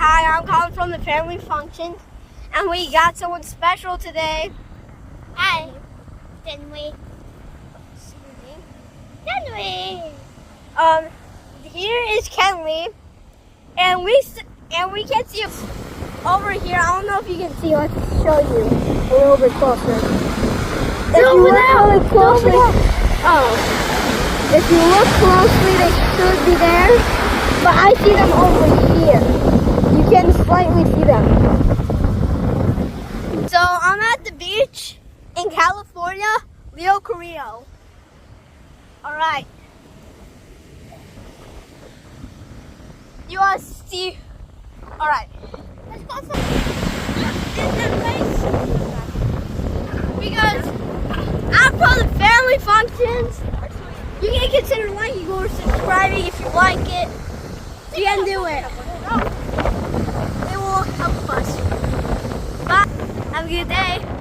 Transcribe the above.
Hi, I'm calling from the family function, and we got someone special today. Hi, Kenley. Kenley. Here is Kenley, and we can see him over here. I don't know if you can see. Let's show you a little bit closer. If you look really closely, if you look closely, they should be there. But I see them over here. You can slightly see them. So I'm at the beach in California, Leo Carrillo. All right. You want to see? All right. Let's go in that place because after the family functions, you can consider liking or subscribing if you like it. You can do it. It will help us. Bye. Have a good day.